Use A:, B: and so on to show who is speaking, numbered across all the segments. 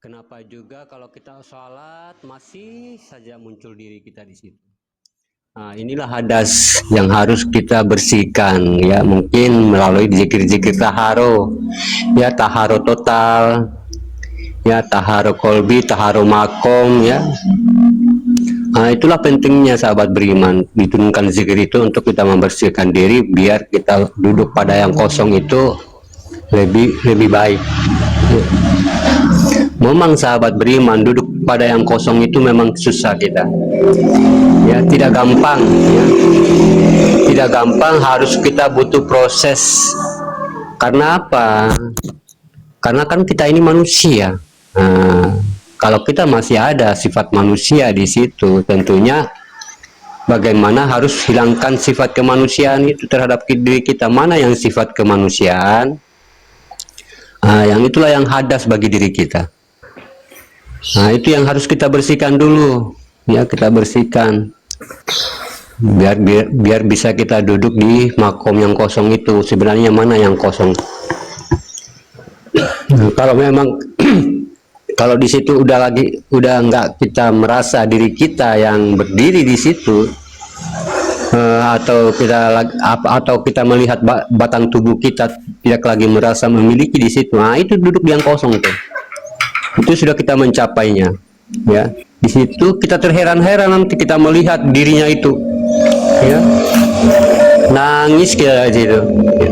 A: Kenapa juga kalau kita sholat masih saja muncul diri kita di situ. Nah, inilah hadas yang harus kita bersihkan ya, mungkin melalui zikir-zikir taharo, ya taharo total, ya taharo kolbi, taharo makom ya. Nah, itulah pentingnya sahabat beriman diturunkan zikir itu untuk kita membersihkan diri biar kita duduk pada yang kosong itu lebih baik. Memang sahabat beriman duduk pada yang kosong itu memang susah kita, ya tidak gampang, ya. Tidak gampang, harus kita butuh proses. Karena apa? Karena kan kita ini manusia. Nah, kalau kita masih ada sifat manusia di situ, tentunya bagaimana harus hilangkan sifat kemanusiaan itu terhadap diri kita. Mana yang sifat kemanusiaan? Yang itulah yang hadas bagi diri kita. Nah, itu yang harus kita bersihkan dulu, ya kita bersihkan biar bisa kita duduk di makom yang kosong itu. Sebenarnya mana yang kosong? Nah, kalau memang kalau di situ udah nggak kita merasa diri kita yang berdiri di situ, atau kita melihat batang tubuh kita tidak lagi merasa memiliki di situ, nah itu duduk di yang kosong tuh. Itu sudah kita mencapainya, ya. Di situ kita terheran-heran nanti kita melihat dirinya itu, ya. Nangis kita di situ, ya.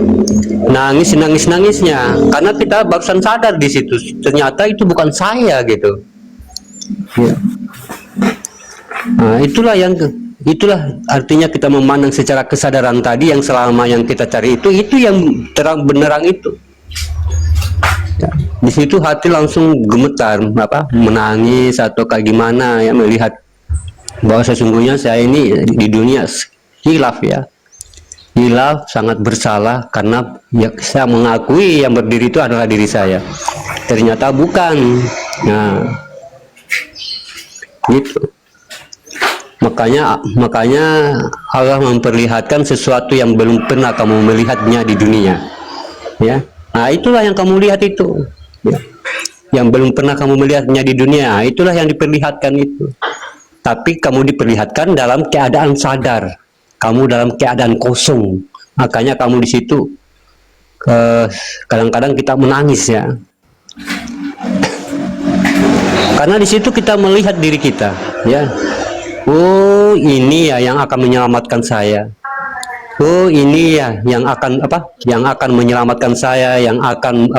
A: Nangisnya, karena kita barusan sadar di situ, ternyata itu bukan saya gitu, ya. Nah, itulah artinya kita memandang secara kesadaran tadi yang selama yang kita cari itu yang terang benerang itu. Ya, di situ hati langsung gemetar, menangis atau kayak gimana ya, melihat bahwa sesungguhnya saya ini di dunia hilaf, ya hilaf, sangat bersalah karena ya saya mengakui yang berdiri itu adalah diri saya, ternyata bukan. Nah gitu, makanya Allah memperlihatkan sesuatu yang belum pernah kamu melihatnya di dunia, ya. Nah, itulah yang kamu lihat itu, ya. Yang belum pernah kamu melihatnya di dunia, itulah yang diperlihatkan itu. Tapi kamu diperlihatkan dalam keadaan sadar, kamu dalam keadaan kosong. Makanya kamu di situ kadang-kadang kita menangis, ya. Karena di situ kita melihat diri kita, ya. Oh, ini ya yang akan menyelamatkan saya. Oh, ini ya yang akan menyelamatkan saya, yang akan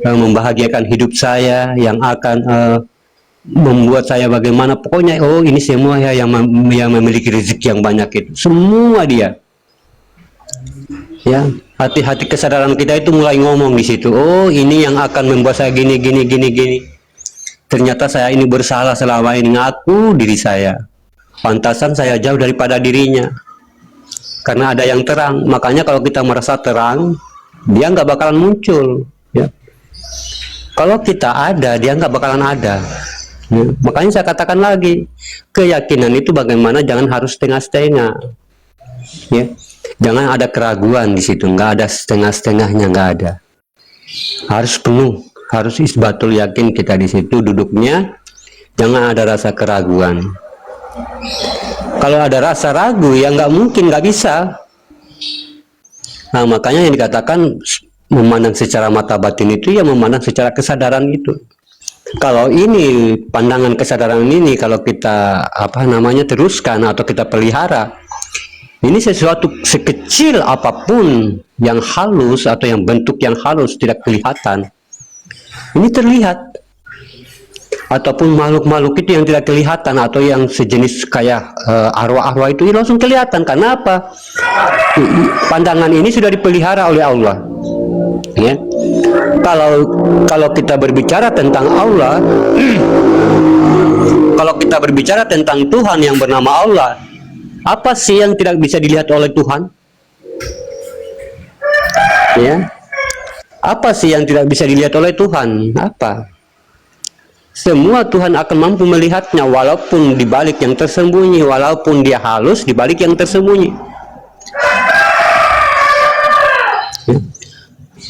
A: membahagiakan hidup saya, yang akan membuat saya bagaimana. Pokoknya oh ini semua ya yang memiliki rezeki yang banyak itu. Semua dia. Ya, hati-hati kesadaran kita itu mulai ngomong di situ. Oh, ini yang akan membuat saya gini. Ternyata saya ini bersalah selama ini, ngaku diri saya. Pantasan saya jauh daripada dirinya. Karena ada yang terang, makanya kalau kita merasa terang, dia nggak bakalan muncul, ya. Kalau kita ada, dia nggak bakalan ada, ya. Makanya saya katakan lagi, keyakinan itu bagaimana jangan harus setengah-setengah, ya. Jangan ada keraguan di situ, nggak ada setengah-setengahnya, nggak ada. Harus penuh, harus isbatul yakin kita di situ duduknya, jangan ada rasa keraguan. Kalau ada rasa ragu ya nggak mungkin, nggak bisa. Nah, makanya yang dikatakan memandang secara mata batin itu ya memandang secara kesadaran itu. Kalau ini pandangan kesadaran ini kalau kita teruskan atau kita pelihara, ini sesuatu sekecil apapun yang halus atau yang bentuk yang halus tidak kelihatan, ini terlihat. Ataupun makhluk-makhluk itu yang tidak kelihatan atau yang sejenis kayak arwah-arwah itu langsung kelihatan. Karena apa? Pandangan ini sudah dipelihara oleh Allah, ya. Kalau kita berbicara tentang Allah, kalau kita berbicara tentang Tuhan yang bernama Allah, apa sih yang tidak bisa dilihat oleh Tuhan? Ya, apa sih yang tidak bisa dilihat oleh Tuhan? Apa? Semua Tuhan akan mampu melihatnya, walaupun di balik yang tersembunyi, walaupun dia halus di balik yang tersembunyi.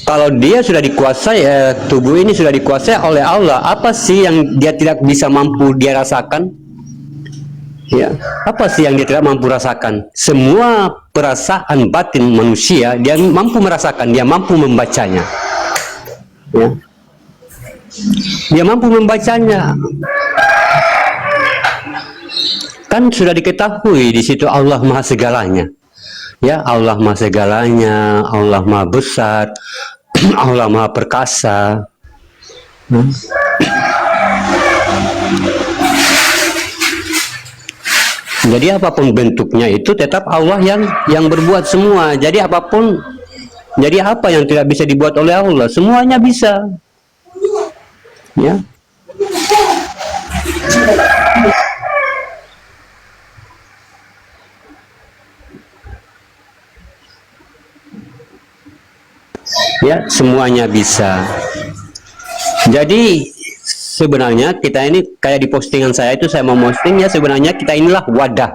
A: Kalau dia sudah dikuasai, tubuh ini sudah dikuasai oleh Allah, apa sih yang dia tidak bisa mampu dia rasakan? Ya, apa sih yang dia tidak mampu rasakan? Semua perasaan batin manusia dia mampu merasakan, dia mampu membacanya. Ya. Dia mampu membacanya. Kan sudah diketahui di situ Allah Maha segalanya. Ya, Allah Maha segalanya, Allah Maha besar, Allah Maha perkasa. Jadi apapun bentuknya itu tetap Allah yang berbuat semua. Jadi apapun, jadi apa yang tidak bisa dibuat oleh Allah, semuanya bisa. Ya. Ya, semuanya bisa. Jadi sebenarnya kita ini kayak di postingan saya itu, saya mau posting ya, sebenarnya kita inilah wadah,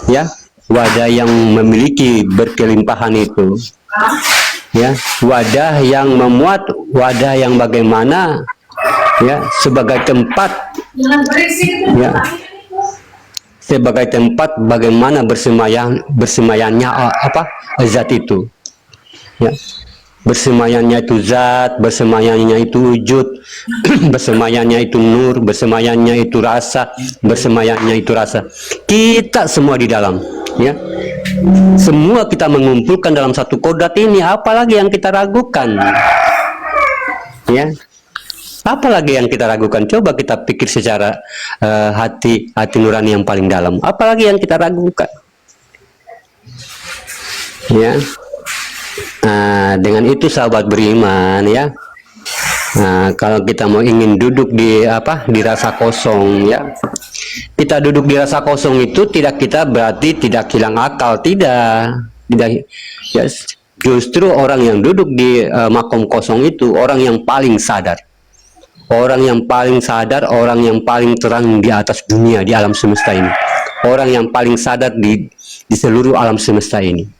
A: ya, wadah yang memiliki berkelimpahan itu, ya, wadah yang memuat, wadah yang bagaimana, ya, sebagai tempat, ya, sebagai tempat bagaimana bersemayamnya apa zat itu, ya. Bersemayamnya itu zat, bersemayamnya itu wujud, bersemayamnya itu nur, bersemayamnya itu rasa, bersemayamnya itu rasa. Kita semua di dalam, ya. Semua kita mengumpulkan dalam satu kodrat ini, apalagi yang kita ragukan? Ya. Apalagi yang kita ragukan? Coba kita pikir secara hati nurani yang paling dalam. Apalagi yang kita ragukan? Ya. Nah, dengan itu sahabat beriman, ya. Nah, kalau kita mau ingin duduk di rasa kosong, ya. Kita duduk di rasa kosong itu kita berarti tidak hilang akal, tidak. Ya, justru orang yang duduk di makom kosong itu orang yang paling sadar. Orang yang paling sadar, orang yang paling terang di atas dunia, di alam semesta ini. Orang yang paling sadar di seluruh alam semesta ini.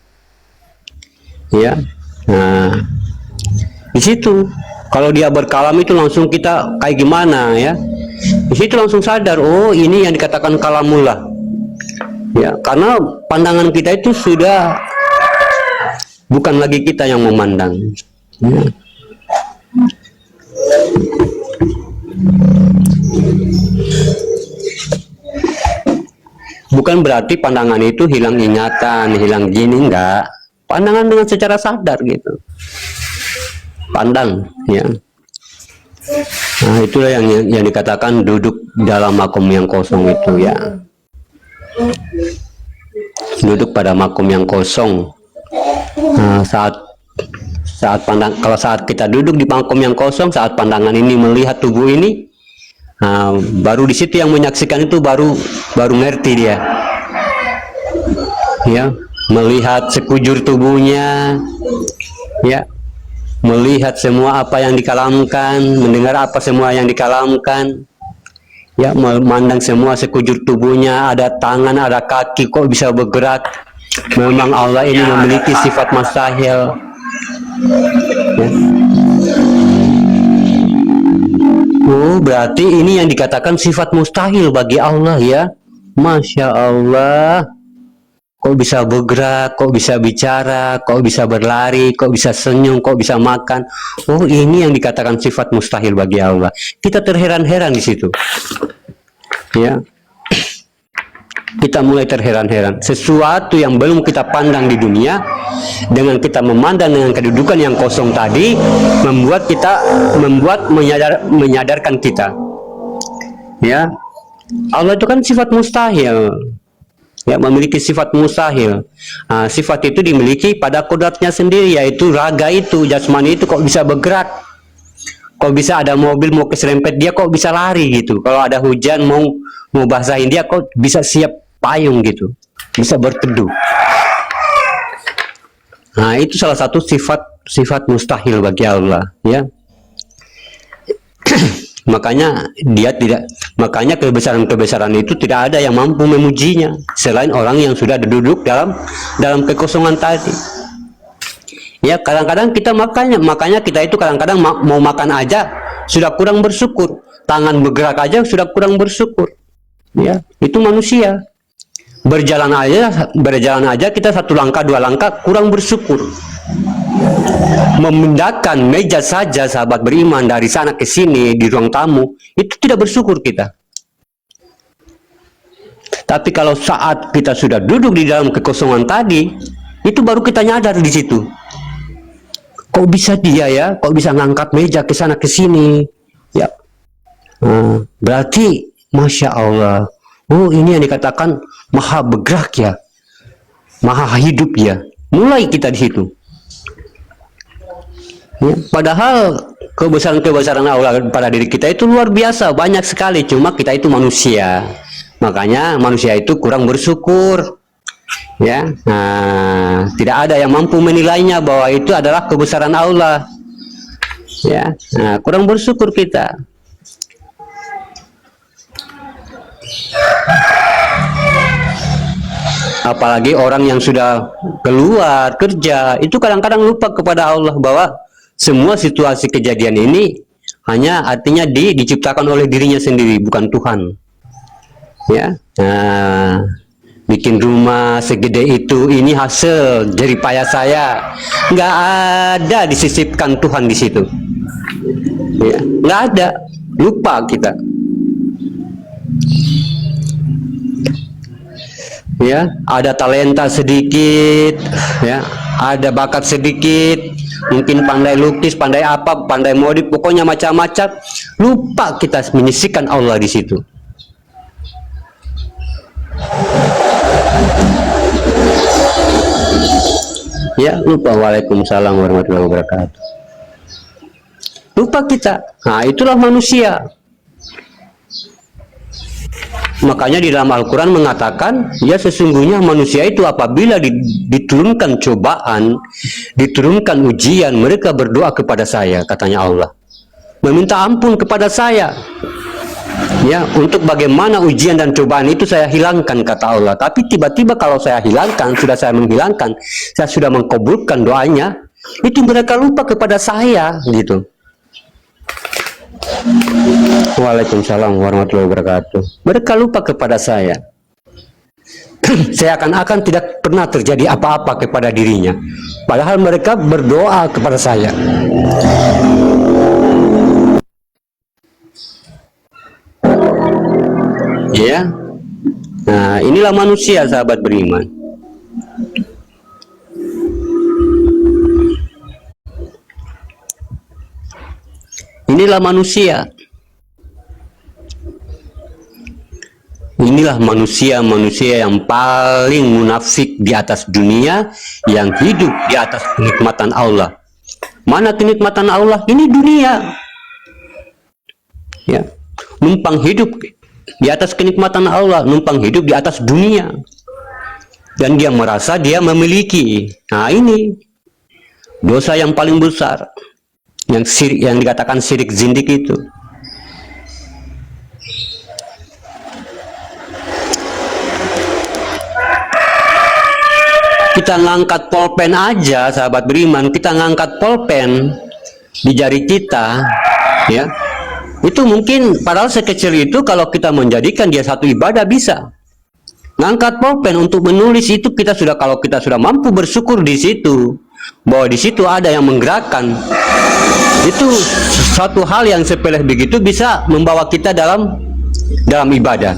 A: Ya. Nah, di situ kalau dia berkalam itu langsung kita kayak gimana, ya. Di situ langsung sadar, oh ini yang dikatakan kalamullah. Ya, karena pandangan kita itu sudah bukan lagi kita yang memandang. Ya. Bukan berarti pandangan itu hilang ingatan, hilang gini, enggak. Pandangan dengan secara sadar gitu, pandang, ya. Nah, itulah yang dikatakan duduk dalam makom yang kosong itu, ya. Duduk pada makom yang kosong. Nah, saat kita duduk di makom yang kosong, saat pandangan ini melihat tubuh ini, nah, baru di situ yang menyaksikan itu baru ngerti dia, ya. Melihat sekujur tubuhnya, ya, melihat semua apa yang dikalamkan, mendengar apa semua yang dikalamkan, ya, memandang semua sekujur tubuhnya, ada tangan, ada kaki, kok bisa bergerak. Memang Allah ini memiliki sifat mustahil, ya. Oh, berarti ini yang dikatakan sifat mustahil bagi Allah, ya. Masya Allah. Kok bisa bergerak, kok bisa bicara, kok bisa berlari, kok bisa senyum, kok bisa makan. Oh, ini yang dikatakan sifat mustahil bagi Allah. Kita terheran-heran di situ. Ya. Kita mulai terheran-heran. Sesuatu yang belum kita pandang di dunia, dengan kita memandang dengan kedudukan yang kosong tadi, menyadarkan kita. Ya. Allah itu kan sifat mustahil. Ya, memiliki sifat mustahil. Nah, sifat itu dimiliki pada kodratnya sendiri, yaitu raga itu, jasmani itu kok bisa bergerak, kok bisa ada mobil mau keserempet dia kok bisa lari gitu, kalau ada hujan mau basahin dia kok bisa siap payung gitu, bisa berteduh. Nah, itu salah satu sifat mustahil bagi Allah, ya. Makanya kebesaran itu tidak ada yang mampu memujinya selain orang yang sudah duduk dalam kekosongan tadi. Ya, kadang-kadang kita makanya kita itu kadang-kadang mau makan aja sudah kurang bersyukur, tangan bergerak aja sudah kurang bersyukur. Ya, itu manusia. Berjalan aja kita satu langkah dua langkah kurang bersyukur. Memindahkan meja saja sahabat beriman dari sana ke sini di ruang tamu itu tidak bersyukur kita. Tapi kalau saat kita sudah duduk di dalam kekosongan tadi, itu baru kita nyadar di situ. Kok bisa dia ya? Kok bisa ngangkat meja ke sana ke sini? Ya, berarti Masya Allah. Oh, ini yang dikatakan maha bergerak ya, maha hidup ya. Mulai kita di situ. Ya, padahal kebesaran Allah pada diri kita itu luar biasa, banyak sekali. Cuma kita itu manusia. Makanya manusia itu kurang bersyukur. Ya, tidak ada yang mampu menilainya bahwa itu adalah kebesaran Allah. Ya, kurang bersyukur kita. Apalagi orang yang sudah keluar kerja itu kadang-kadang lupa kepada Allah bahwa semua situasi kejadian ini hanya artinya diciptakan oleh dirinya sendiri, bukan Tuhan. Ya, bikin rumah segede itu, ini hasil jerih payah saya, nggak ada disisipkan Tuhan di situ. Ya, nggak ada, lupa kita. Ya, ada talenta sedikit, ya, ada bakat sedikit, mungkin pandai lukis, pandai apa, pandai modif, pokoknya macam-macam. Lupa kita menyisihkan Allah di situ. Ya, lupa. Waalaikumsalam warahmatullahi wabarakatuh. Lupa kita. Nah, itulah manusia. Makanya di dalam Al-Quran mengatakan, ya sesungguhnya manusia itu apabila diturunkan cobaan, diturunkan ujian, mereka berdoa kepada saya, katanya Allah. Meminta ampun kepada saya. Ya, untuk bagaimana ujian dan cobaan itu saya hilangkan, kata Allah. Tapi tiba-tiba kalau saya hilangkan, sudah saya menghilangkan, saya sudah mengkabulkan doanya, itu mereka lupa kepada saya, gitu. Waalaikumsalam warahmatullahi wabarakatuh. Mereka lupa kepada saya. Saya akan tidak pernah terjadi apa-apa kepada dirinya. Padahal mereka berdoa kepada saya. Ya. Nah, inilah manusia sahabat beriman. Inilah manusia. Inilah manusia yang paling munafik di atas dunia, yang hidup di atas kenikmatan Allah. Mana kenikmatan Allah? Ini dunia. Ya, numpang hidup di atas kenikmatan Allah, numpang hidup di atas dunia. Dan dia merasa dia memiliki. Nah, ini dosa yang paling besar. Yang dikatakan syirik zindik itu. Kita ngangkat pulpen aja, sahabat beriman, kita ngangkat pulpen di jari kita, ya, itu mungkin padahal sekecil itu kalau kita menjadikan dia satu ibadah bisa. Ngangkat pulpen untuk menulis itu kalau kita sudah mampu bersyukur di situ, bahwa di situ ada yang menggerakkan. Itu satu hal yang sepele begitu bisa membawa kita dalam ibadah.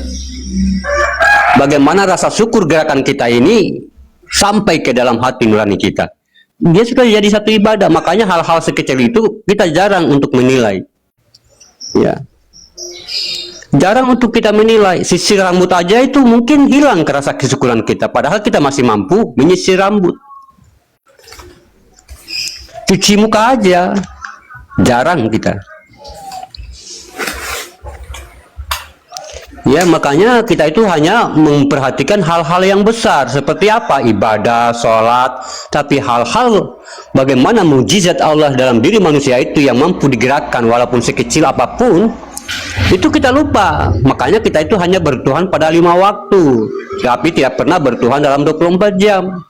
A: Bagaimana rasa syukur gerakan kita ini sampai ke dalam hati nurani kita. Dia sudah jadi satu ibadah. Makanya hal-hal sekecil itu kita jarang untuk menilai. Ya, jarang untuk kita menilai. Sisir rambut aja itu mungkin hilang rasa kesyukuran kita. Padahal kita masih mampu menyisir rambut. Cuci muka aja jarang kita. Ya, makanya kita itu hanya memperhatikan hal-hal yang besar seperti apa ibadah, sholat, tapi hal-hal bagaimana mukjizat Allah dalam diri manusia itu yang mampu digerakkan walaupun sekecil apapun, itu kita lupa. Makanya kita itu hanya bertuhan pada 5 waktu, tapi tidak pernah bertuhan dalam 24 jam.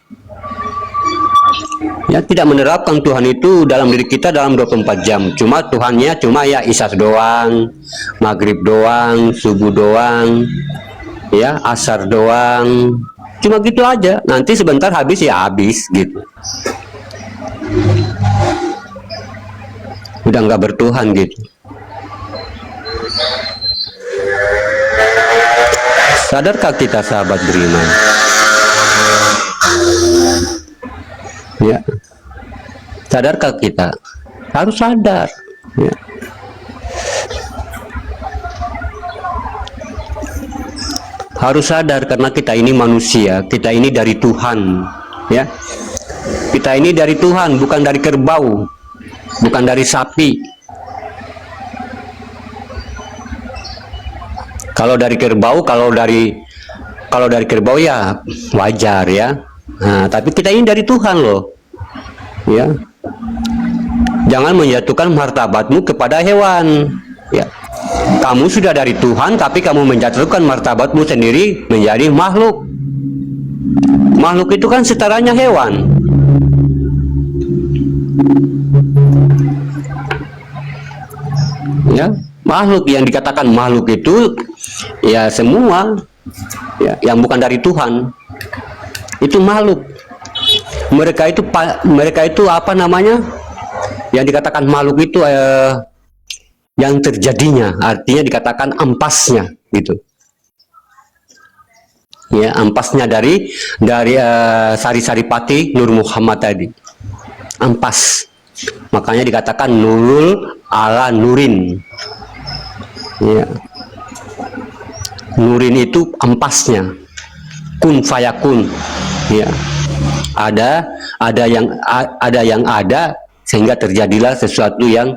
A: Ya, tidak menerapkan Tuhan itu dalam diri kita dalam 24 jam. Cuma Tuhannya cuma ya isya doang, maghrib doang, subuh doang, ya asar doang. Cuma gitu aja. Nanti sebentar habis ya habis gitu. Udah nggak bertuhan gitu. Sadarkah kita sahabat beriman? Ya, sadarkah kita? Harus sadar. Ya. Harus sadar karena kita ini manusia, kita ini dari Tuhan. Ya, kita ini dari Tuhan, bukan dari kerbau, bukan dari sapi. Kalau dari kerbau, kalau dari kerbau ya wajar ya. Nah, tapi kita ini dari Tuhan loh. Ya. Jangan menjatuhkan martabatmu kepada hewan. Ya. Kamu sudah dari Tuhan, tapi kamu menjatuhkan martabatmu sendiri menjadi makhluk. Makhluk itu kan setaranya hewan. Ya, makhluk yang dikatakan makhluk itu ya semua ya, yang bukan dari Tuhan itu makhluk. Mereka itu apa namanya? Yang dikatakan makhluk itu yang terjadinya, artinya dikatakan ampasnya gitu. Ya, ampasnya dari Sari Saripati Nur Muhammad tadi. Ampas. Makanya dikatakan nurul ala nurin. Ya. Nurin itu ampasnya. Kun fayakun. Ya. Ada yang ada sehingga terjadilah sesuatu yang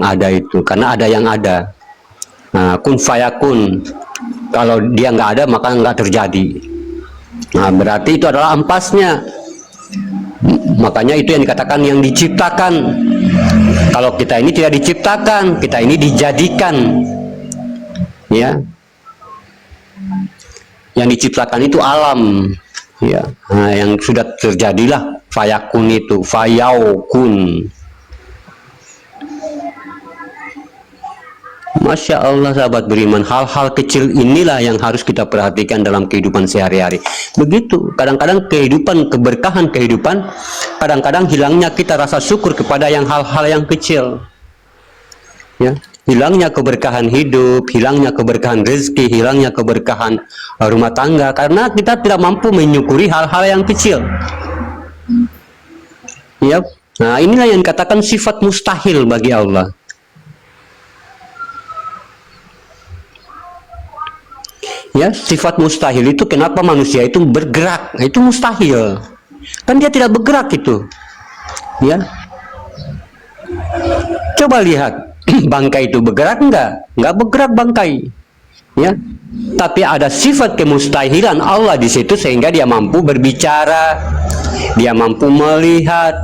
A: ada itu, karena ada yang ada. Nah, kun fayakun, kalau dia nggak ada maka nggak terjadi. Nah, berarti itu adalah ampasnya. Makanya itu yang dikatakan yang diciptakan. Kalau kita ini tidak diciptakan, kita ini dijadikan. Ya, yang diciptakan itu alam. Ya, nah, yang sudah terjadilah fayakun itu, fayaukun. Masya Allah sahabat beriman, hal-hal kecil inilah yang harus kita perhatikan dalam kehidupan sehari-hari. Begitu, kadang-kadang keberkahan kehidupan, kadang-kadang hilangnya kita rasa syukur kepada hal-hal yang kecil. Ya, hilangnya keberkahan hidup, hilangnya keberkahan rezeki, hilangnya keberkahan rumah tangga, karena kita tidak mampu menyukuri hal-hal yang kecil. Ya, nah inilah yang dikatakan sifat mustahil bagi Allah. Ya, sifat mustahil itu kenapa manusia itu bergerak? Nah, itu mustahil. Kan dia tidak bergerak itu. Ya. Coba lihat, bangkai itu bergerak enggak? Enggak bergerak bangkai. Ya. Tapi ada sifat kemustahilan Allah di situ sehingga dia mampu berbicara, dia mampu melihat,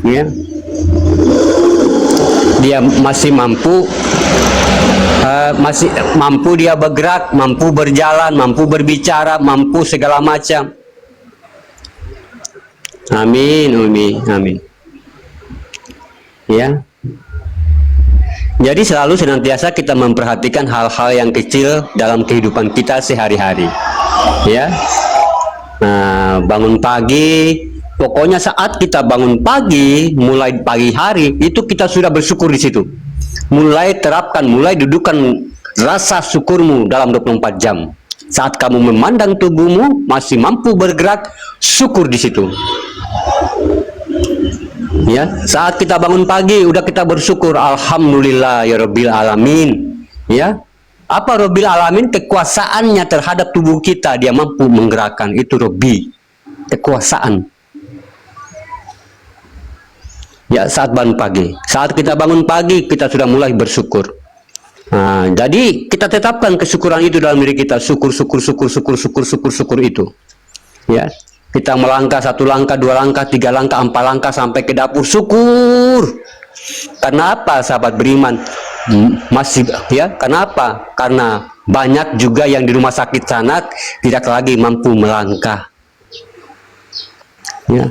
A: ya. Dia masih mampu dia bergerak, mampu berjalan, mampu berbicara, mampu segala macam. Amin, amin. Ya. Jadi selalu senantiasa kita memperhatikan hal-hal yang kecil dalam kehidupan kita sehari-hari. Ya. Nah, bangun pagi, pokoknya saat kita bangun pagi, mulai pagi hari, itu kita sudah bersyukur di situ. Mulai terapkan, mulai dudukkan rasa syukurmu dalam 24 jam. Saat kamu memandang tubuhmu masih mampu bergerak, syukur di situ. Ya, saat kita bangun pagi udah kita bersyukur, alhamdulillah ya rabbil alamin. Ya. Apa rabbil alamin? Kekuasaannya terhadap tubuh kita, dia mampu menggerakkan, itu Rabbi. Kekuasaan. Ya, saat bangun pagi. Saat kita bangun pagi, kita sudah mulai bersyukur. Nah, jadi kita tetapkan kesyukuran itu dalam diri kita. Syukur itu. Ya, kita melangkah 1 langkah, 2 langkah, 3 langkah, 4 langkah sampai ke dapur, syukur. Karena apa, sahabat beriman? Masih ya, kenapa? Karena banyak juga yang di rumah sakit sana tidak lagi mampu melangkah. Ya.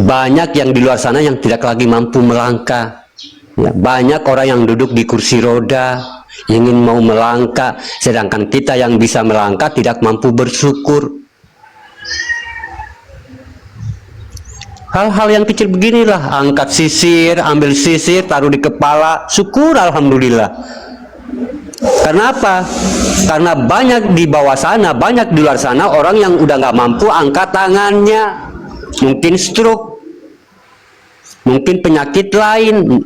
A: Banyak yang di luar sana yang tidak lagi mampu melangkah. Ya, banyak orang yang duduk di kursi roda, ingin mau melangkah, sedangkan kita yang bisa melangkah tidak mampu bersyukur. Hal-hal yang kecil beginilah, angkat sisir, ambil sisir, taruh di kepala, syukur alhamdulillah. Karena apa? Karena banyak di bawah sana, banyak di luar sana orang yang udah nggak mampu angkat tangannya, mungkin stroke, mungkin penyakit lain.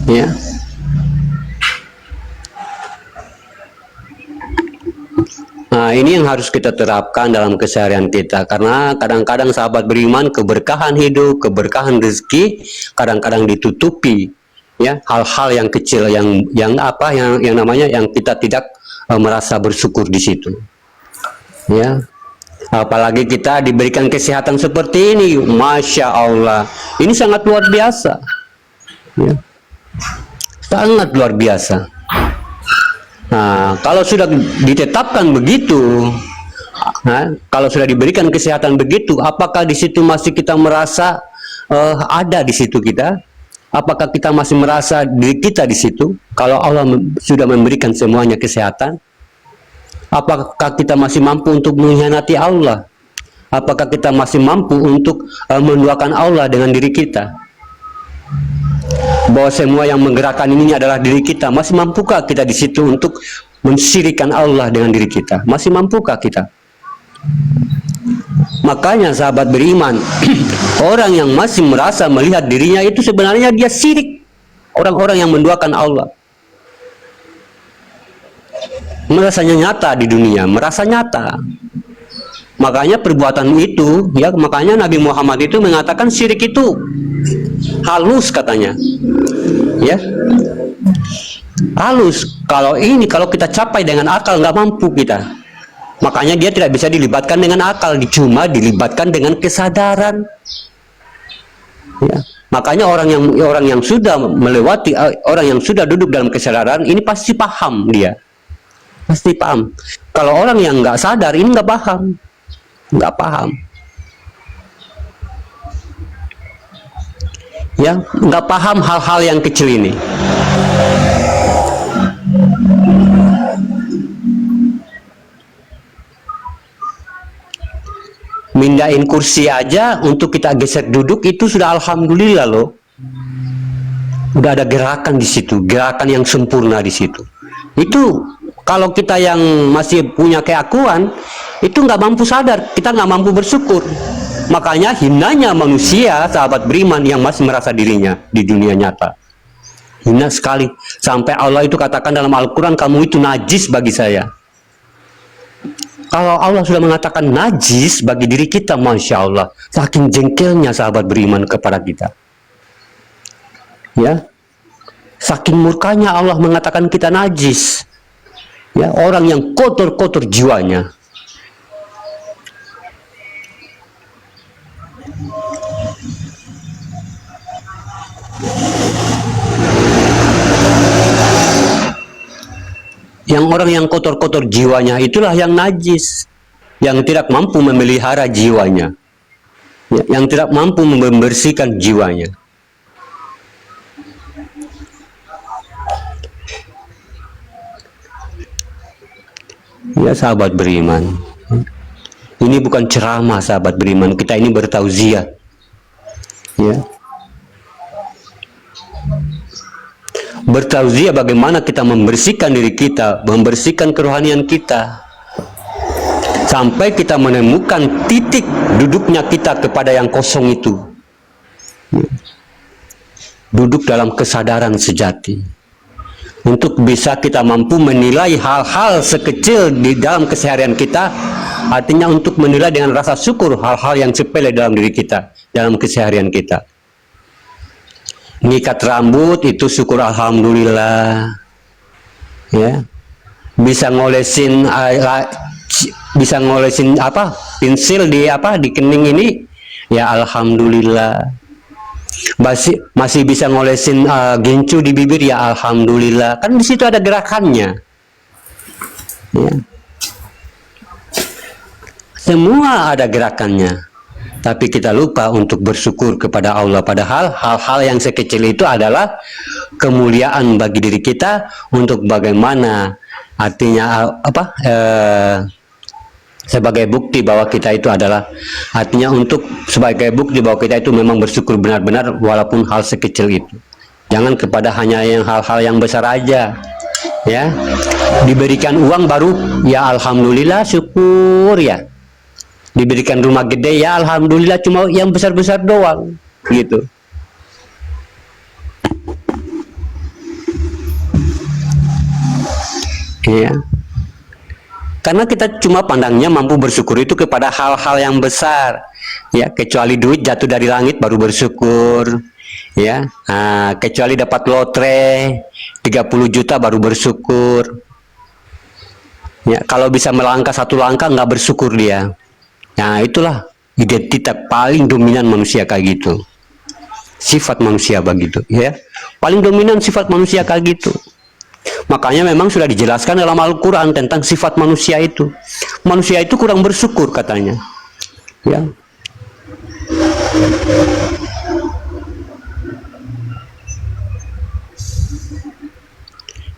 A: Ya. Nah, ini yang harus kita terapkan dalam keseharian kita, karena kadang-kadang sahabat beriman, keberkahan hidup, keberkahan rezeki kadang-kadang ditutupi, ya, hal-hal yang kecil yang namanya yang kita tidak merasa bersyukur di situ. Ya. Apalagi kita diberikan kesehatan seperti ini, Masya Allah, ini sangat luar biasa. Ya. Sangat luar biasa. Nah, kalau sudah ditetapkan begitu, kalau sudah diberikan kesehatan begitu, apakah di situ masih kita merasa ada di situ kita? Apakah kita masih merasa diri kita di situ? Kalau Allah sudah memberikan semuanya kesehatan, apakah kita masih mampu untuk mengkhianati Allah? Apakah kita masih mampu untuk menduakan Allah dengan diri kita? Bahwa semua yang menggerakkan ini adalah diri kita. Masih mampukah kita di situ untuk mensyirikan Allah dengan diri kita? Masih mampukah kita? Makanya sahabat beriman, orang yang masih merasa melihat dirinya itu sebenarnya dia syirik. Orang-orang yang menduakan Allah, merasanya nyata di dunia, merasa nyata. Makanya perbuatan itu, ya, makanya Nabi Muhammad itu mengatakan syirik itu halus, katanya, ya, halus. Kalau kita capai dengan akal nggak mampu kita. Makanya dia tidak bisa dilibatkan dengan akal, cuma dilibatkan dengan kesadaran. Ya. Makanya orang yang sudah melewati, orang yang sudah duduk dalam kesadaran ini pasti paham, dia pasti paham. Kalau orang yang nggak sadar ini nggak paham. Nggak paham, ya, nggak paham hal-hal yang kecil ini. Mindahin kursi aja untuk kita geser duduk itu sudah alhamdulillah loh. Udah ada gerakan di situ, gerakan yang sempurna di situ. Itu kalau kita yang masih punya keakuan, itu nggak mampu sadar, kita nggak mampu bersyukur. Makanya hinanya manusia, sahabat beriman, yang masih merasa dirinya di dunia nyata. Hina sekali. Sampai Allah itu katakan dalam Al-Quran, kamu itu najis bagi saya. Kalau Allah sudah mengatakan najis bagi diri kita, Masya Allah, saking jengkelnya sahabat beriman kepada kita. Ya, saking murkanya Allah mengatakan kita najis. Ya, orang yang kotor-kotor jiwanya. Yang orang yang kotor-kotor jiwanya itulah yang najis, yang tidak mampu memelihara jiwanya, ya, yang tidak mampu membersihkan jiwanya. Ya sahabat beriman, ini bukan ceramah sahabat beriman, kita ini bertauziah. Ya. Bertauziah bagaimana kita membersihkan diri kita, membersihkan kerohanian kita, sampai kita menemukan titik duduknya kita kepada yang kosong itu. Duduk dalam kesadaran sejati. Untuk bisa kita mampu menilai hal-hal sekecil di dalam keseharian kita, artinya untuk menilai dengan rasa syukur hal-hal yang sepele dalam diri kita, dalam keseharian kita. Ngikat rambut itu syukur alhamdulillah, ya. Bisa ngolesin pensil di kening ini, ya alhamdulillah. Masih bisa ngolesin gencu di bibir, ya alhamdulillah. Kan di situ ada gerakannya, ya. semua ada gerakannya. Tapi kita lupa untuk bersyukur kepada Allah. Padahal hal-hal yang sekecil itu adalah kemuliaan bagi diri kita untuk bagaimana artinya sebagai bukti bahwa kita itu adalah artinya untuk sebagai bukti bahwa kita itu memang bersyukur benar-benar walaupun hal sekecil itu. Jangan kepada hanya yang hal-hal yang besar aja. Ya. Diberikan uang baru ya alhamdulillah syukur ya. Diberikan rumah gede ya alhamdulillah, cuma yang besar-besar doang gitu. Ya. Karena kita cuma pandangnya mampu bersyukur itu kepada hal-hal yang besar. Ya, kecuali duit jatuh dari langit baru bersyukur. Ya. Kecuali dapat lotre 30 juta baru bersyukur. Ya, kalau bisa melangkah satu langkah nggak bersyukur dia. Nah, itulah identitas paling dominan manusia kayak gitu. Sifat manusia begitu, ya. Paling dominan sifat manusia kayak gitu. Makanya memang sudah dijelaskan dalam Al-Qur'an tentang sifat manusia itu. Manusia itu kurang bersyukur katanya. Ya.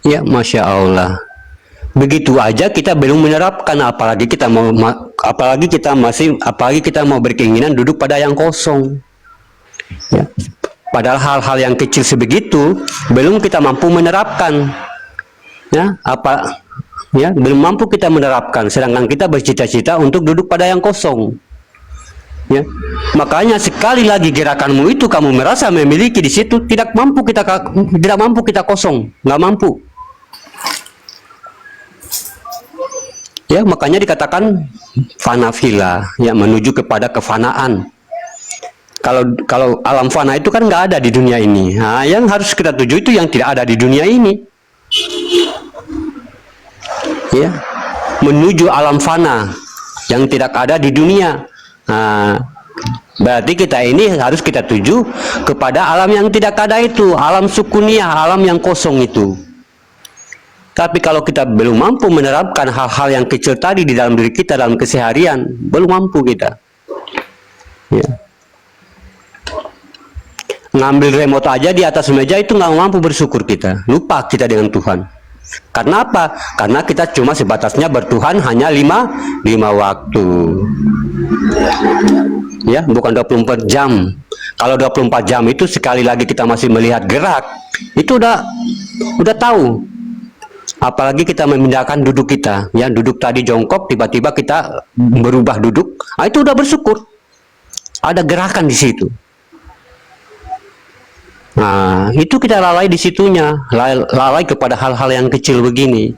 A: Ya, Masya Allah. Begitu aja kita belum menerapkan, apalagi kita mau berkeinginan duduk pada yang kosong. Ya. Padahal hal-hal yang kecil sebegitu belum kita mampu menerapkan. Ya, belum mampu kita menerapkan, sedangkan kita bercita-cita untuk duduk pada yang kosong. Ya. Makanya sekali lagi gerakanmu itu kamu merasa memiliki di situ, tidak mampu kita kosong, nggak mampu. Ya, makanya dikatakan fanafila, ya, menuju kepada kefanaan. Kalau alam fana itu kan nggak ada di dunia ini. Nah, yang harus kita tuju itu yang tidak ada di dunia ini. Ya, menuju alam fana yang tidak ada di dunia. Nah, berarti kita ini harus kita tuju kepada alam yang tidak ada itu, alam sukuniyah, alam yang kosong itu. Tapi kalau kita belum mampu menerapkan hal-hal yang kecil tadi di dalam diri kita dalam keseharian, belum mampu kita. Ya. Ngambil remote aja di atas meja itu nggak mampu bersyukur kita. Lupa kita dengan Tuhan. Karena apa? Karena kita cuma sebatasnya bertuhan hanya 5 waktu. Ya, bukan 24 jam. Kalau 24 jam itu sekali lagi kita masih melihat gerak, itu udah tahu. Apalagi kita memindahkan duduk kita, ya, duduk tadi jongkok, tiba-tiba kita berubah duduk, itu udah bersyukur. Ada gerakan di situ. Nah, itu kita lalai di situnya, lalai kepada hal-hal yang kecil begini.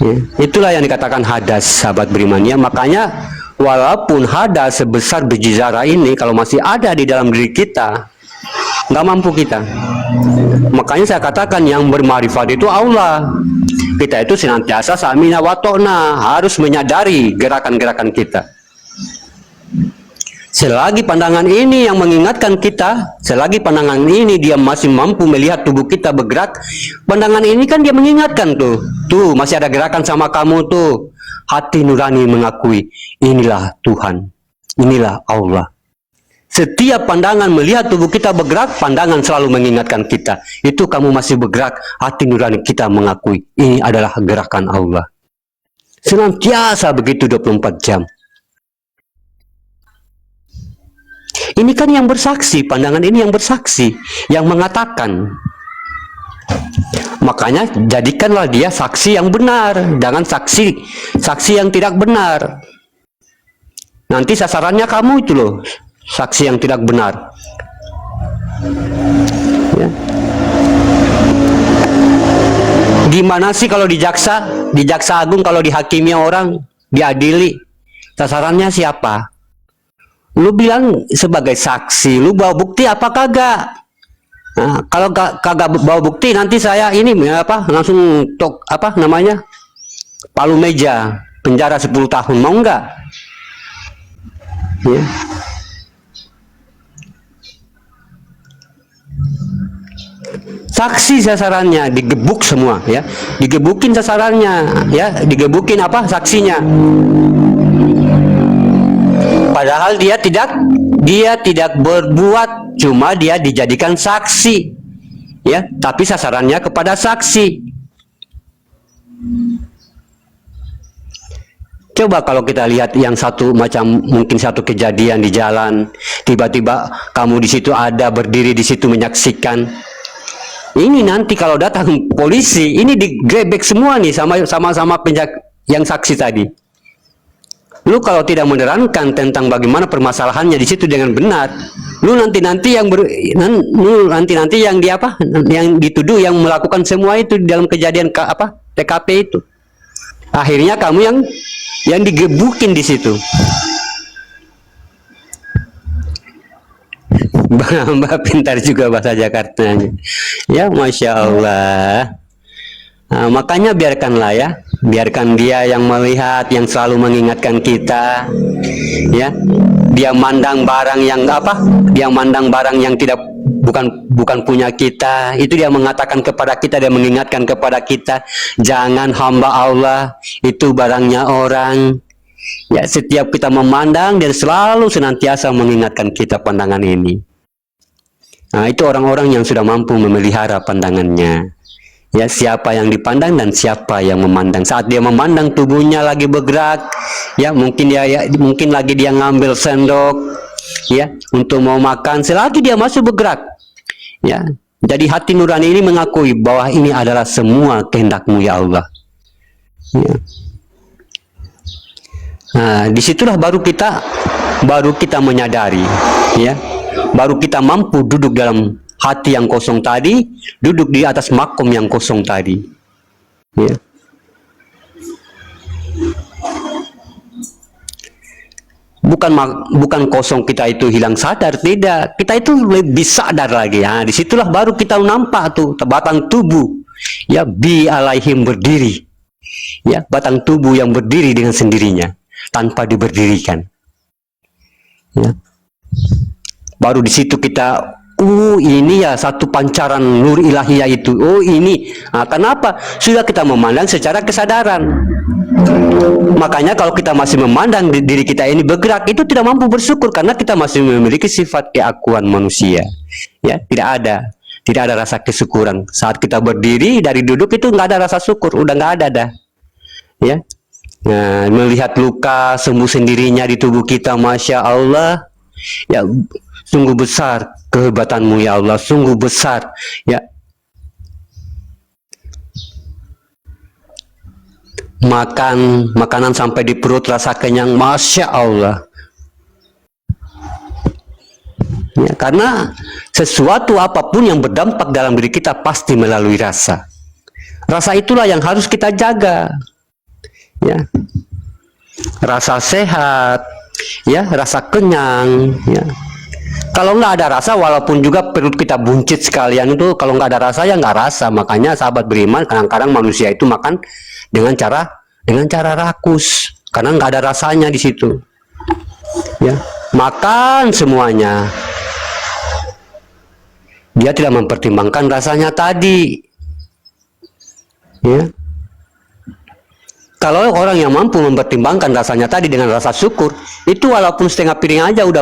A: Ya, itulah yang dikatakan hadas, sahabat beriman. Ya, makanya walaupun hadas sebesar biji zarah ini, kalau masih ada di dalam diri kita, nggak mampu kita. Makanya saya katakan yang bermarifat itu Allah. Kita itu senantiasa samina wa ta'na, harus menyadari gerakan-gerakan kita. Selagi pandangan ini yang mengingatkan kita, selagi pandangan ini dia masih mampu melihat tubuh kita bergerak, pandangan ini kan dia mengingatkan tuh masih ada gerakan sama kamu tuh. Hati nurani mengakui, inilah Tuhan, inilah Allah. Setiap pandangan melihat tubuh kita bergerak, pandangan selalu mengingatkan kita. Itu kamu masih bergerak, hati nurani kita mengakui, ini adalah gerakan Allah. Senantiasa begitu 24 jam. Ini kan yang bersaksi, pandangan ini yang bersaksi, yang mengatakan. Makanya jadikanlah dia saksi yang benar, jangan saksi yang tidak benar. Nanti sasarannya kamu itu loh, saksi yang tidak benar. Ya. Gimana sih kalau di jaksa agung, kalau dihakimi orang, diadili, sasarannya siapa? Lu bilang sebagai saksi, lu bawa bukti apa kagak? Nah, kalau kagak bawa bukti, nanti saya ini langsung palu meja, penjara 10 tahun, mau nggak? Ya. saksi sasarannya digebuk semua, ya, digebukin sasarannya, ya, digebukin apa, saksinya. Padahal dia tidak berbuat, cuma dia dijadikan saksi, ya, tapi sasarannya kepada saksi. Coba kalau kita lihat yang satu macam, mungkin satu kejadian di jalan, tiba-tiba kamu di situ ada berdiri di situ menyaksikan. Ini nanti kalau datang polisi, ini digrebek semua nih sama yang saksi tadi. Lu kalau tidak menerangkan tentang bagaimana permasalahannya di situ dengan benar, lu nanti yang di apa, yang dituduh yang melakukan semua itu di dalam kejadian TKP itu. Akhirnya kamu yang digebukin di situ. Mbak pintar juga bahasa Jakartanya. Ya, Masya Allah. Nah, makanya biarkanlah, ya, biarkan dia yang melihat, yang selalu mengingatkan kita, ya. Dia mandang barang yang apa? Dia mandang barang yang bukan punya kita. Itu dia mengatakan kepada kita, dia mengingatkan kepada kita, jangan hamba Allah, itu barangnya orang. Ya, setiap kita memandang, dia selalu senantiasa mengingatkan kita pandangan ini. Nah, itu orang-orang yang sudah mampu memelihara pandangannya. Ya, siapa yang dipandang dan siapa yang memandang. Saat dia memandang, tubuhnya lagi bergerak, ya, mungkin lagi dia ngambil sendok, ya, untuk mau makan, selagi dia masih bergerak, ya. Jadi hati nurani ini mengakui bahwa ini adalah semua kehendak-Mu, ya Allah. Ya. Nah, disitulah baru kita menyadari, ya, baru kita mampu duduk dalam hati yang kosong tadi, duduk di atas makom yang kosong tadi, ya. Bukan kosong kita itu hilang sadar, tidak, kita itu lebih sadar lagi. Nah, disitulah baru kita nampak tuh batang tubuh, ya, bi alaihim berdiri, ya, batang tubuh yang berdiri dengan sendirinya tanpa diberdirikan, ya. Baru di situ kita, ini ya satu pancaran nur ilahiyah itu. Oh, ini. Nah, kenapa? Sudah kita memandang secara kesadaran. Makanya kalau kita masih memandang diri kita ini bergerak, itu tidak mampu bersyukur karena kita masih memiliki sifat keakuan manusia. Ya, tidak ada rasa kesyukuran. Saat kita berdiri dari duduk itu nggak ada rasa syukur, udah nggak ada dah. Ya. Nah, melihat luka sembuh sendirinya di tubuh kita, Masya Allah, ya, sungguh besar kehebatan-Mu, ya Allah, sungguh besar, ya. Makanan sampai di perut, rasa kenyang, Masya Allah, ya, karena sesuatu apapun yang berdampak dalam diri kita pasti melalui rasa. Rasa itulah yang harus kita jaga, ya. Rasa sehat, ya, rasa kenyang, ya. Kalau nggak ada rasa, walaupun juga perut kita buncit sekalian itu, kalau nggak ada rasa ya nggak rasa. Makanya sahabat beriman, kadang-kadang manusia itu makan dengan cara rakus, karena nggak ada rasanya di situ, ya. Makan semuanya, dia tidak mempertimbangkan rasanya tadi, ya. Kalau orang yang mampu mempertimbangkan rasanya tadi dengan rasa syukur, itu walaupun setengah piring aja udah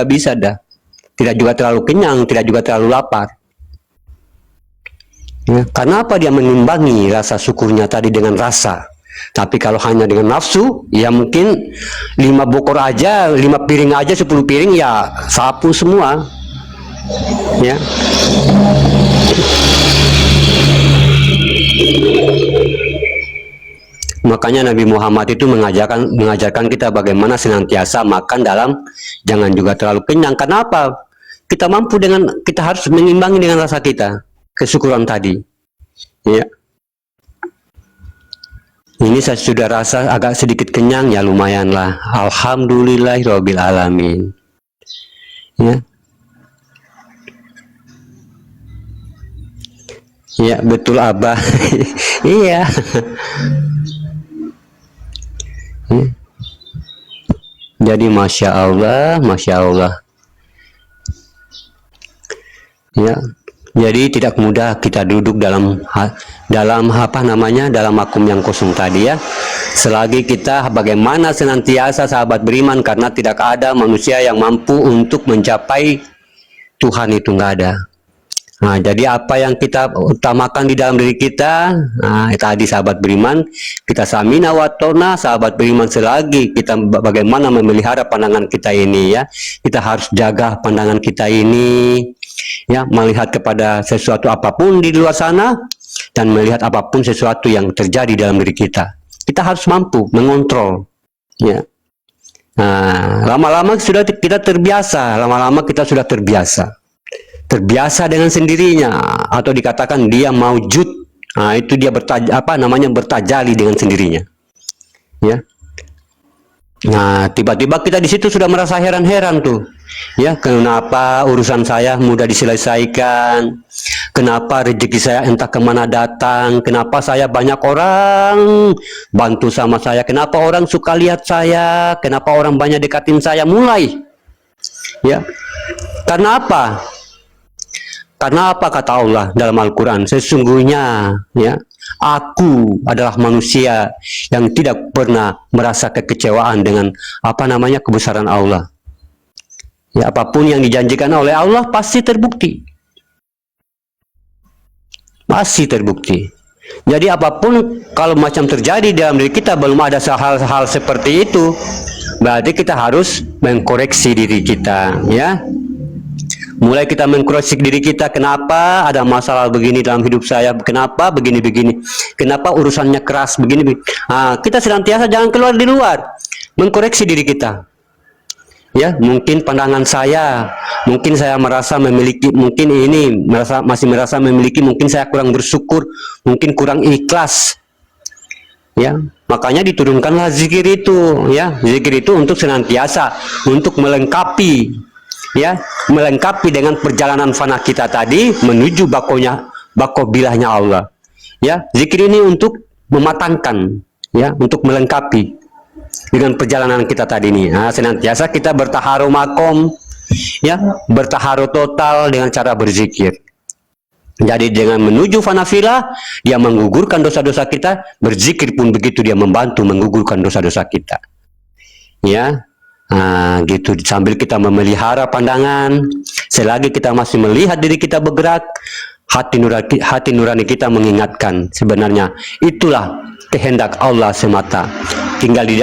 A: bisa dah. Tidak juga terlalu kenyang, tidak juga terlalu lapar. Ya, karena apa? Dia menimbangi rasa syukurnya tadi dengan rasa. Tapi kalau hanya dengan nafsu, ya mungkin 5 bokor aja, 5 piring aja, 10 piring ya sapu semua. Ya. Makanya Nabi Muhammad itu mengajarkan kita bagaimana senantiasa makan jangan juga terlalu kenyang. Kenapa? Kita harus mengimbangi dengan rasa kita, kesyukuran tadi. Ya. Ini saya sudah rasa agak sedikit kenyang, ya lumayanlah. Alhamdulillahirabbil alamin. Ya. Ya, betul Abah. Iya. Jadi Masya Allah, ya, Jadi tidak mudah kita duduk dalam dalam vakum yang kosong tadi ya. Selagi kita bagaimana senantiasa sahabat beriman, karena tidak ada manusia yang mampu untuk mencapai Tuhan, itu nggak ada. Nah, jadi apa yang kita utamakan di dalam diri kita, nah tadi sahabat beriman, kita samina wa tona, sahabat beriman, selagi kita bagaimana memelihara pandangan kita ini ya. Kita harus jaga pandangan kita ini ya, melihat kepada sesuatu apapun di luar sana dan melihat apapun sesuatu yang terjadi dalam diri kita. Kita harus mampu mengontrol ya. Nah, lama-lama sudah kita terbiasa, terbiasa dengan sendirinya, atau dikatakan dia maujud. Nah, itu dia bertajali dengan sendirinya ya. Nah, tiba-tiba kita di situ sudah merasa heran-heran tuh ya, kenapa urusan saya mudah diselesaikan, kenapa rezeki saya entah kemana datang, kenapa saya banyak orang bantu sama saya, kenapa orang suka lihat saya, kenapa orang banyak dekatin saya, mulai ya. Karena apa? Karena apa kata Allah dalam Al-Quran? Sesungguhnya ya, aku adalah manusia yang tidak pernah merasa kekecewaan dengan kebesaran Allah. Ya, apapun yang dijanjikan oleh Allah pasti terbukti. Pasti terbukti. Jadi apapun kalau macam terjadi dalam diri kita, belum ada hal-hal seperti itu, berarti kita harus mengkoreksi diri kita ya. Mulai kita mengkoreksi diri kita, kenapa ada masalah begini dalam hidup saya, kenapa begini-begini, kenapa urusannya keras begini. Nah, kita senantiasa jangan keluar di luar, mengkoreksi diri kita. Ya, mungkin pandangan saya, mungkin saya merasa memiliki, mungkin ini masih merasa memiliki, mungkin saya kurang bersyukur, mungkin kurang ikhlas. Ya, makanya diturunkanlah zikir itu, ya. Zikir itu untuk senantiasa, untuk melengkapi, ya, melengkapi dengan perjalanan fana kita tadi menuju bilahnya Allah. Ya, zikir ini untuk mematangkan, ya, untuk melengkapi dengan perjalanan kita tadi ini. Nah, senantiasa kita bertaharu makom, ya, bertaharu total dengan cara berzikir. Jadi dengan menuju fanafilah, dia menggugurkan dosa-dosa kita. Berzikir pun begitu, dia membantu menggugurkan dosa-dosa kita. Ya, nah, gitu. Sambil kita memelihara pandangan, selagi kita masih melihat diri kita bergerak, hati nurani kita mengingatkan sebenarnya itulah kehendak Allah semata. Tinggal di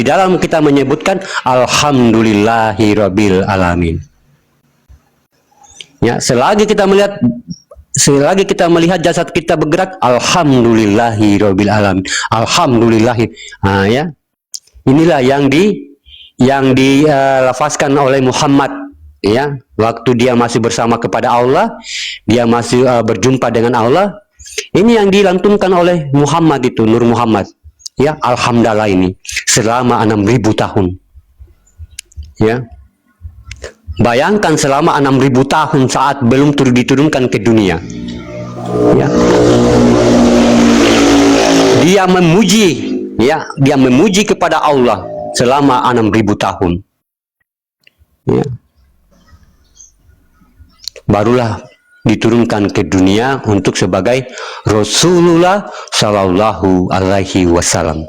A: dalam kita menyebutkan alhamdulillahirabbil alamin. Ya, selagi kita melihat jasad kita bergerak, alhamdulillahirabbil alamin. Alhamdulillahi. Nah, ya. Inilah yang dilafazkan oleh Muhammad, ya, waktu dia masih bersama kepada Allah, dia masih berjumpa dengan Allah. Ini yang dilantunkan oleh Muhammad itu, Nur Muhammad. Ya, alhamdulillah ini selama 6.000 tahun. Ya. Bayangkan selama 6.000 tahun saat belum diturunkan ke dunia. Ya. Dia memuji kepada Allah selama 6.000 tahun. Ya. Barulah diturunkan ke dunia untuk sebagai Rasulullah Shallallahu Alaihi Wasallam.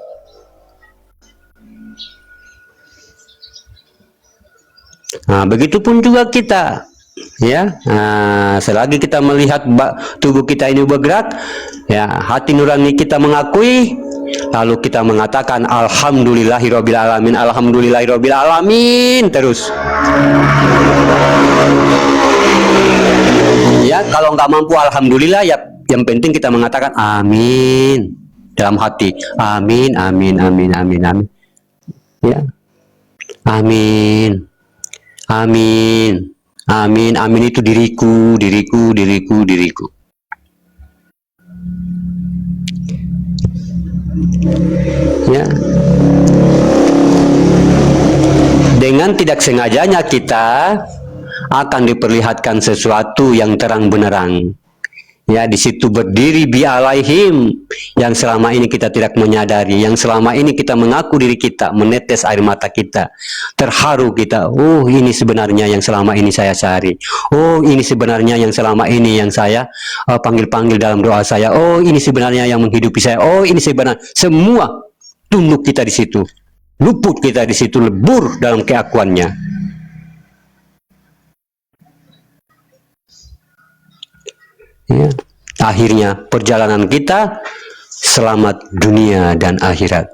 A: Nah, begitupun juga kita, ya. Nah, selagi kita melihat tubuh kita ini bergerak, ya, hati nurani kita mengakui, lalu kita mengatakan alhamdulillahirabbil alamin, alhamdulillahirabbil alamin terus. Ya, kalau nggak mampu alhamdulillah, ya, yang penting kita mengatakan amin dalam hati. Amin, amin, amin, amin, amin. Ya. Amin. Amin, amin, amin itu diriku, diriku, diriku, diriku. Ya. Dengan tidak sengajanya kita akan diperlihatkan sesuatu yang terang benderang. Ya, di situ berdiri bi alaihim, yang selama ini kita tidak menyadari, yang selama ini kita mengaku diri kita, menetes air mata kita, terharu kita. Oh, ini sebenarnya yang selama ini saya cari. Oh, ini sebenarnya yang selama ini yang saya panggil-panggil dalam doa saya. Oh, ini sebenarnya yang menghidupi saya. Oh, ini sebenarnya, semua tunduk kita di situ, luput kita di situ, lebur dalam keakuannya. Ya. Akhirnya perjalanan kita selamat dunia dan akhirat.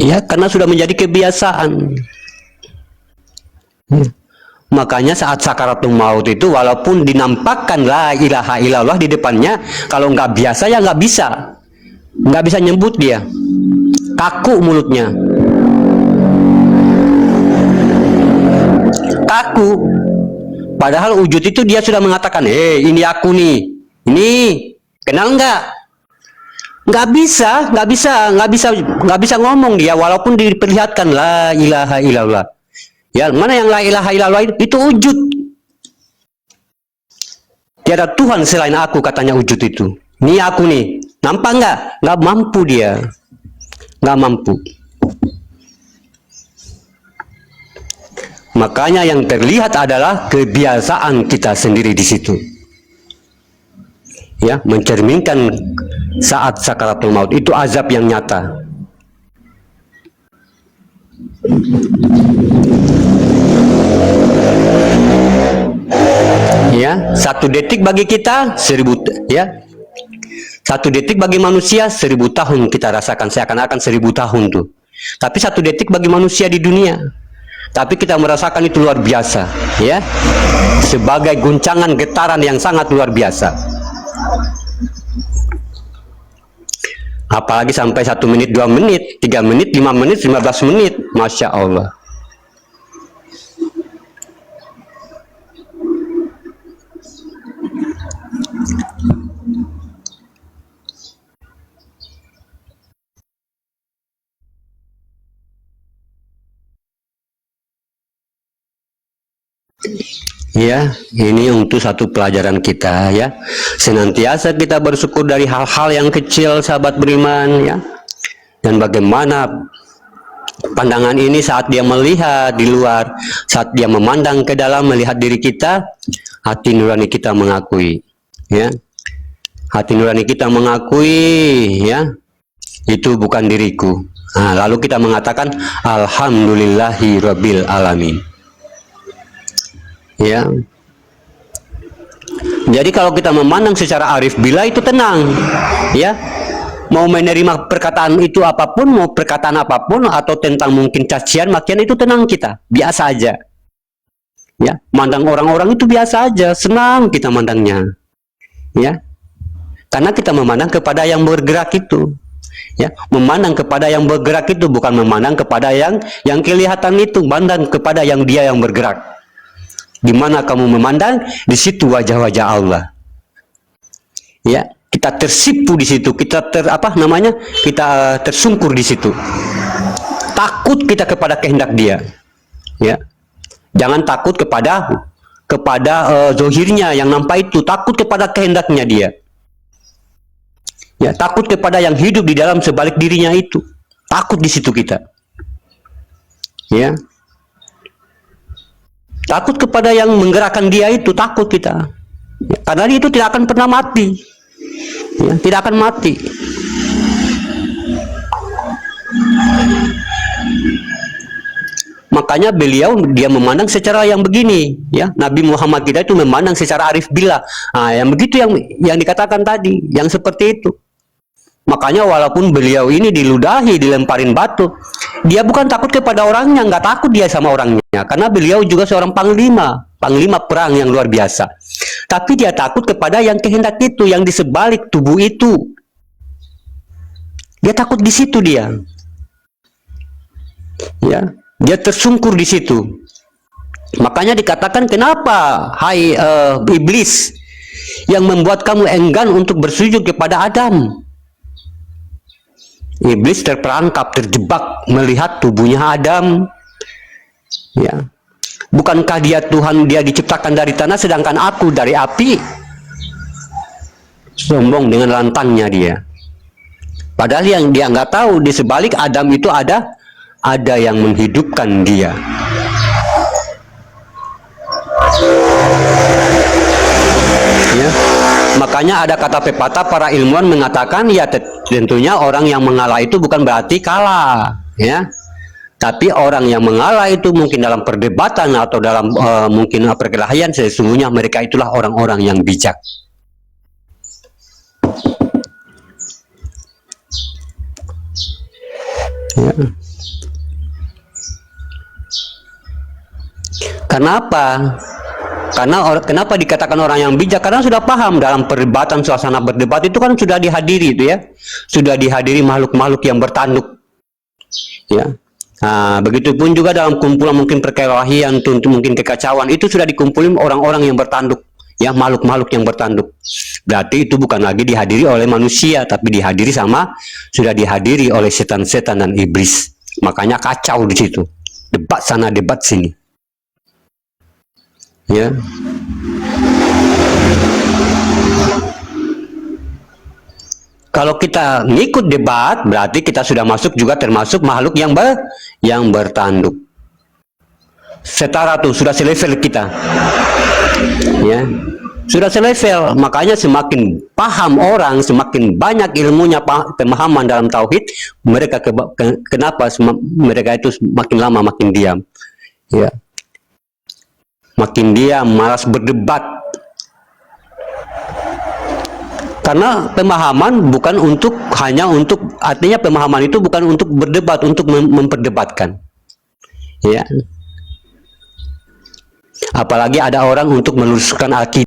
A: Ya, karena sudah menjadi kebiasaan. Ya. Makanya saat sakaratul maut itu, walaupun dinampakkan la ilaha illallah di depannya, kalau nggak biasa ya nggak bisa nyebut dia, kaku mulutnya, kaku. Padahal wujud itu dia sudah mengatakan, ini aku nih, ini kenal nggak? Nggak bisa ngomong dia, walaupun diperlihatkan la ilaha illallah. Ya, mana yang la ilaha illallah itu wujud. Tiada Tuhan selain aku, katanya wujud itu. Ini aku nih, nampak nggak? Nggak mampu dia, nggak mampu. Makanya yang terlihat adalah kebiasaan kita sendiri di situ. Ya, mencerminkan saat sakaratul maut itu azab yang nyata. Ya, 1 detik bagi kita 1000, ya. 1 detik bagi manusia 1000 tahun kita rasakan, seakan-akan 1000 tahun tuh. Tapi 1 detik bagi manusia di dunia, tapi kita merasakan itu luar biasa, ya, sebagai guncangan getaran yang sangat luar biasa. Apalagi sampai 1 menit, 2 menit, 3 menit, 5 menit, 15 menit, Masya Allah. Ya, ini untuk satu pelajaran kita, ya. Senantiasa kita bersyukur dari hal-hal yang kecil, sahabat beriman, ya. Dan bagaimana pandangan ini saat dia melihat di luar, saat dia memandang ke dalam, melihat diri kita, hati nurani kita mengakui, ya. Hati nurani kita mengakui, ya, itu bukan diriku. Nah, lalu kita mengatakan alhamdulillahi rabbil alamin. Ya. Jadi kalau kita memandang secara arif bila itu tenang, ya. Mau menerima perkataan itu apapun, mau perkataan apapun, atau tentang mungkin cacian, makian, itu tenang kita, biasa aja. Ya, mandang orang-orang itu biasa aja, senang kita mandangnya. Ya. Karena kita memandang kepada yang bergerak itu. Ya, memandang kepada yang bergerak itu, bukan memandang kepada yang kelihatan itu, mandang kepada yang dia yang bergerak. Di mana kamu memandang, di situ wajah-wajah Allah. Ya, kita tersipu di situ, kita kita tersungkur di situ. Takut kita kepada kehendak dia. Ya, jangan takut kepada zohirnya yang nampak itu, takut kepada kehendaknya dia. Ya, takut kepada yang hidup di dalam sebalik dirinya itu. Takut di situ kita. Ya. Takut kepada yang menggerakkan dia itu, takut kita. Ya, karena dia itu tidak akan pernah mati. Ya, tidak akan mati. Makanya beliau dia memandang secara yang begini, ya. Nabi Muhammad kita itu memandang secara arif billah. Nah, yang begitu yang dikatakan tadi, yang seperti itu. Makanya walaupun beliau ini diludahi, dilemparin batu, dia bukan takut kepada orangnya, nggak takut dia sama orangnya, karena beliau juga seorang panglima perang yang luar biasa. Tapi dia takut kepada yang kehendak itu, yang di sebalik tubuh itu. Dia takut di situ dia. Ya, dia tersungkur di situ. Makanya dikatakan, kenapa hai iblis yang membuat kamu enggan untuk bersujud kepada Adam? Iblis terperangkap, terjebak melihat tubuhnya Adam. Ya. Bukankah dia Tuhan, dia diciptakan dari tanah sedangkan aku dari api? Sombong dengan lantangnya dia. Padahal yang dia nggak tahu, di sebalik Adam itu ada yang menghidupkan dia. Ya. Makanya ada kata pepatah, para ilmuwan mengatakan ya tentunya orang yang mengalah itu bukan berarti kalah, ya. Tapi orang yang mengalah itu mungkin dalam perdebatan atau dalam mungkin perkelahian, sesungguhnya mereka itulah orang-orang yang bijak. Ya. Kenapa? Kenapa dikatakan orang yang bijak? Karena sudah paham dalam perdebatan, suasana berdebat itu kan sudah dihadiri itu ya, sudah dihadiri makhluk-makhluk yang bertanduk, ya. Nah, begitupun juga dalam kumpulan mungkin perkelahian, mungkin kekacauan, itu sudah dikumpulin orang-orang yang bertanduk, ya, makhluk-makhluk yang bertanduk. Berarti itu bukan lagi dihadiri oleh manusia, tapi sudah dihadiri oleh setan-setan dan iblis. Makanya kacau di situ, debat sana debat sini, ya. Kalau kita ngikut debat, berarti kita sudah masuk juga termasuk makhluk yang bertanduk. Setara tuh, sudah selevel kita. Ya. Sudah selevel, makanya semakin paham orang, semakin banyak ilmunya, pemahaman dalam tauhid, mereka kenapa mereka itu makin lama makin diam. Ya. Makin diam, malas berdebat. Karena pemahaman bukan artinya pemahaman itu bukan untuk berdebat, untuk memperdebatkan, ya. Apalagi ada orang untuk meluruskan akidah.